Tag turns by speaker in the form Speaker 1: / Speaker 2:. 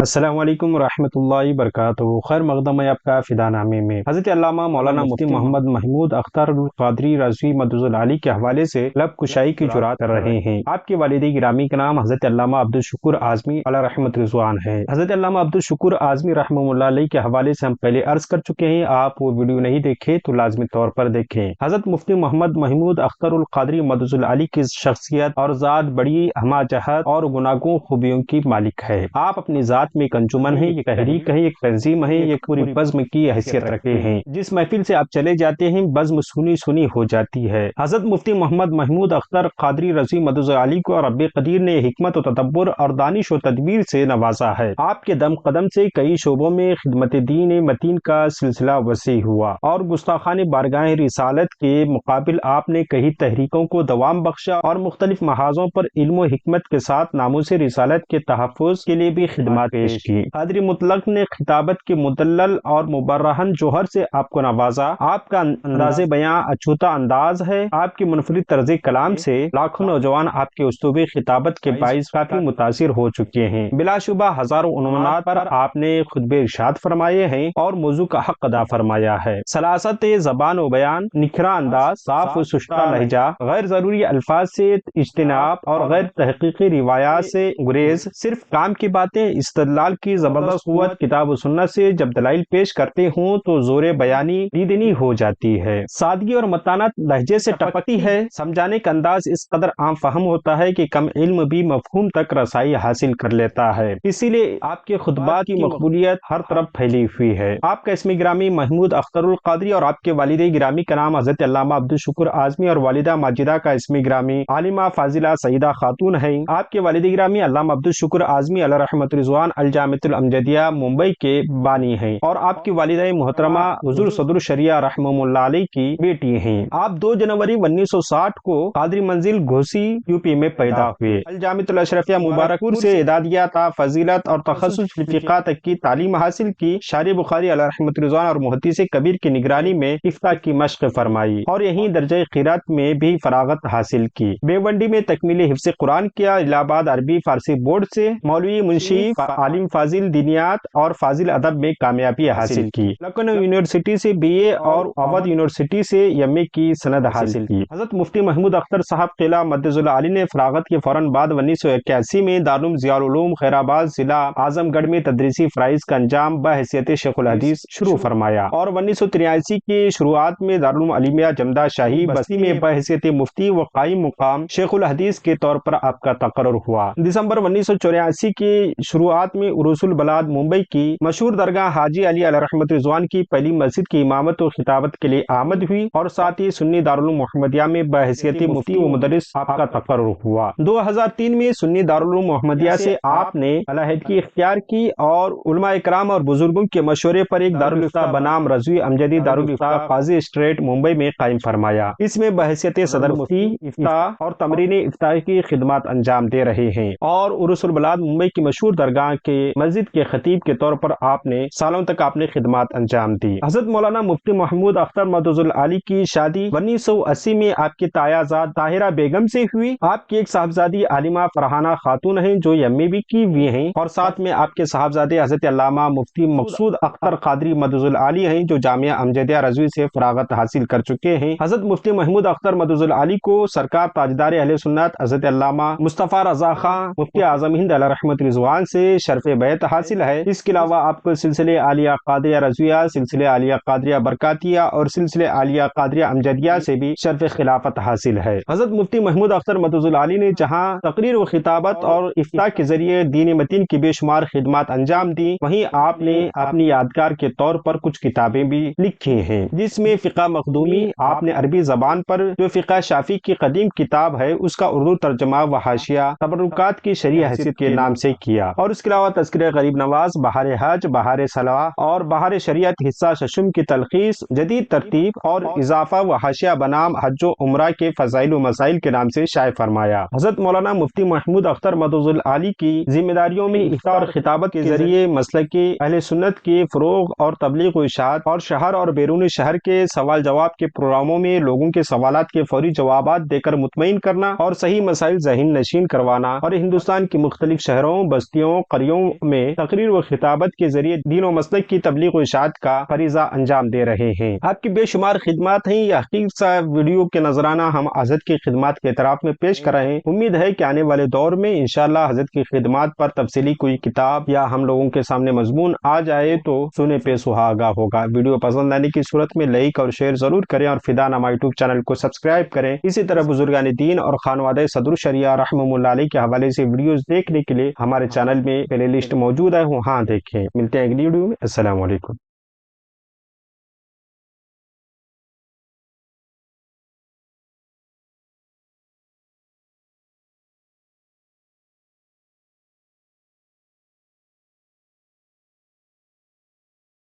Speaker 1: السلام علیکم ورحمۃ اللہ وبرکاتہ۔ خیر مقدم ہے آپ کا فدا نامے میں۔ حضرت علامہ مولانا مفتی محمد محمود اختر القادری رضوی مدظ العالی کے حوالے سے لب کشائی کی جرات کر رہے ہیں۔ آپ کے والد گرامی کا نام حضرت علامہ عبدالشکور اعظمی علیہ رحمت رضوان ہے۔ حضرت علامہ عبدالشکور اعظمی رحمہ اللہ علیہ کے حوالے سے ہم پہلے عرض کر چکے ہیں، آپ وہ ویڈیو نہیں دیکھے تو لازمی طور پر دیکھیں۔ حضرت مفتی محمد محمود اختر القادری مدظ العالی کی شخصیت اور ذات بڑی ہمہ جہت اور گناگوں خوبیوں کی مالک ہے۔ آپ اپنی ذات میں ایک انجمن ہے، ایک تحریک ہے، ایک تنظیم ہے، ایک پوری بزم کی حیثیت رکھتے ہیں۔ جس محفل سے آپ چلے جاتے ہیں بزم سنی سنی ہو جاتی ہے۔ حضرت مفتی محمد محمود اختر قادری رضوی مدظ العالی کو رب قدیر نے حکمت و تدبر اور دانش و تدبیر سے نوازا ہے۔ آپ کے دم قدم سے کئی شعبوں میں خدمت دین متین کا سلسلہ وسیع ہوا اور گستاخان بارگاہ رسالت کے مقابل آپ نے کئی تحریکوں کو دوام بخشا اور مختلف محاذوں پر علم و حکمت کے ساتھ ناموس رسالت کے تحفظ کے لیے بھی خدمات پیش کی۔ قادری مطلق نے خطابت کے مدلل اور مبرہن جوہر سے آپ کو نوازا۔ آپ کا انداز بیاں اچھوتا انداز ہے۔ آپ کی منفرد طرز کلام سے لاکھوں نوجوان آپ کے اسلوب خطابت کے باعث کافی متاثر ہو چکے ہیں۔ بلا شبہ ہزاروں عنوانات پر آپ نے خطبے ارشاد فرمائے ہیں اور موضوع کا حق ادا فرمایا ہے۔ سلاست زبان و بیان، نکھرا انداز، صاف و سشتہ لہجہ، غیر ضروری الفاظ سے اجتناب اور غیر تحقیقی روایات سے گریز، صرف کام کی باتیں، استدلال کی زبردست قوت، کتاب و سنت سے جب دلائل پیش کرتے ہوں تو زور بیانی دیدنی ہو جاتی ہے۔ سادگی اور متانت لہجے سے ٹپکتی ہے۔ سمجھانے کا انداز اس قدر عام فہم ہوتا ہے کہ کم علم بھی مفہوم تک رسائی حاصل کر لیتا ہے۔ اسی لیے آپ کے خطبات کی مقبولیت ہر طرف پھیلی ہوئی ہے۔ آپ کا اسم گرامی محمود اختر القادری اور آپ کے والد گرامی کا نام حضرت علامہ عبدالشکور اعظمی اور والدہ ماجدہ کا اسم گرامی عالمہ فاضلہ سیدہ خاتون ہے۔ آپ کے والد گرامی علامہ عبدالشکور اعظمی علیہ رحمت رضوان الجامعۃ الامجدیہ ممبئی کے بانی ہیں اور آپ کی والدہ محترمہ حضور صدر الشریعہ رحمہ اللہ علیہ کی بیٹی ہیں۔ آپ 2 جنوری 1960 کو قادری منزل گھوسی یوپی میں پیدا ہوئے۔ الجامعۃ الاشرفیہ مبارک پور سے اعدادیہ تا فضیلت اور تخصص فقہ تک کی تعلیم حاصل کی۔ شارع بخاری علیہ رحمت رضوان اور محدث کبیر کی نگرانی میں افتاء کی مشق فرمائی اور یہیں درجہ قرات میں بھی فراغت حاصل کی۔ بیونڈی میں تکمیل حفظ قرآن کیا۔ الہ آباد عربی فارسی بورڈ سے مولوی منشی عالم فاضل دینیات اور فاضل ادب میں کامیابی حاصل کی۔ لکھنؤ یونیورسٹی سے BA اور اودھ یونیورسٹی سے MA کی سند حاصل کی۔ حضرت مفتی محمود اختر صاحب قلعہ مدظ العالی نے فراغت کے فوراً بعد 1981 میں دارالعلوم ضیاء العلوم خیر آباد ضلع اعظم گڑھ میں تدریسی فرائض کا انجام بحیثیت شیخ الحدیث شروع فرمایا اور 1983 کی شروعات میں دارالعلوم علیمیہ جمدہ شاہی بستی میں بحیثیت مفتی و قائم مقام شیخ الحدیث کے طور پر آپ کا تقرر ہوا۔ دسمبر 1984 کی شروعات میں عروس البلاد ممبئی کی مشہور درگاہ حاجی علی علیہ رحمت رضوان کی پہلی مسجد کی امامت و خطابت کے لیے آمد ہوئی اور ساتھ ہی سنی دارالعلوم محمدیہ میں بحیثیت مفتی و مدرس آپ کا تقرر ہوا۔ 2003 میں سنی دارالعلوم محمدیہ سے آپ نے علیحدگی اختیار کی اور علماء اکرام اور بزرگوں کے مشورے پر ایک دارالفتہ بنام رضوی امجدی دارالفتہ قاضی اسٹریٹ ممبئی میں قائم فرمایا۔ اس میں بحیثیت صدر مفتی افتاء اور تمرین افتاء کی خدمات انجام دے رہے ہیں اور عروس البلاد ممبئی کی مشہور درگاہ کے مسجد کے خطیب کے طور پر آپ نے سالوں تک آپ نے خدمات انجام دی۔ حضرت مولانا مفتی محمود اختر مدظ العالی کی شادی 1980 میں آپ کی تایا زاد طاہرہ بیگم سے ہوئی۔ آپ کی ایک صاحبزادی عالمہ فرحانہ خاتون ہیں جو MA بھی کی ہوئی ہیں اور ساتھ میں آپ کے صاحبزادے حضرت علامہ مفتی مقصود اختر قادری مدظ العالی ہیں جو جامعہ امجدیہ رضوی سے فراغت حاصل کر چکے ہیں۔ حضرت مفتی محمود اختر مدظ العالی کو سرکار تاجدار اہل سنت حضرت علامہ مصطفیٰ رضا خان مفتی اعظم ہند علیہ رحمت رضوان سے شرف بیعت حاصل ہے۔ اس کے علاوہ آپ کو سلسلے عالیہ قادریہ رضویہ، سلسلے عالیہ قادریہ برکاتیہ اور سلسلے عالیہ قادریہ امجدیہ سے بھی شرف خلافت حاصل ہے۔ حضرت مفتی محمود اختر مدظ العالی نے جہاں تقریر و خطابت اور افتاء کے ذریعے دین متین کی بے شمار خدمات انجام دی، وہیں آپ نے اپنی یادگار کے طور پر کچھ کتابیں بھی لکھی ہیں جس میں فقہ مخدومی آپ نے عربی زبان پر جو فقہ شافعی کی قدیم کتاب ہے اس کا اردو ترجمہ و حاشیہ، تبرکات کی شرعی حیثیت کے نام سے کیا، اور اس کے علاوہ تذکرہ غریب نواز، بہار حج، بہار صلاح اور بہار شریعت حصہ ششم کی تلخیص، جدید ترتیب اور اضافہ و حاشیہ بنام حج و عمرہ کے فضائل و مسائل کے نام سے شائع فرمایا۔ حضرت مولانا مفتی محمود اختر مدظ العالی کی ذمہ داریوں میں افتاء اور خطابت کے ذریعے مسلک اہل سنت کے فروغ اور تبلیغ و اشاعت، اور شہر اور بیرون شہر کے سوال جواب کے پروگراموں میں لوگوں کے سوالات کے فوری جوابات دے کر مطمئن کرنا اور صحیح مسائل ذہن نشین کروانا، اور ہندوستان کے مختلف شہروں، بستیوں، قریوں میں تقریر و خطابت کے ذریعے دین و مسلک کی تبلیغ و اشاعت کا فریضہ انجام دے رہے ہیں۔ آپ کی بے شمار خدمات ہیں، یہ حقیقت سا ویڈیو کے نذرانہ ہم حضرت کی خدمات کے اعتراف میں پیش کر رہے ہیں۔ امید ہے کہ آنے والے دور میں انشاءاللہ حضرت کی خدمات پر تفصیلی کوئی کتاب یا ہم لوگوں کے سامنے مضمون آ جائے تو سنے پہ سہاگا ہوگا۔ ویڈیو پسند آنے کی صورت میں لائک اور شیئر ضرور کریں، اور فدا نامہ یوٹیوب چینل کو سبسکرائب کریں۔ اسی طرح بزرگان دین اور خانوادہ صدر الشریعہ رحمہ اللہ علیہ کے حوالے سے ویڈیوز دیکھنے کے لیے ہمارے چینل میں پلے لسٹ موجود ہے، وہاں دیکھیں۔ ملتے ہیں اگلی ویڈیو میں۔ السلام علیکم۔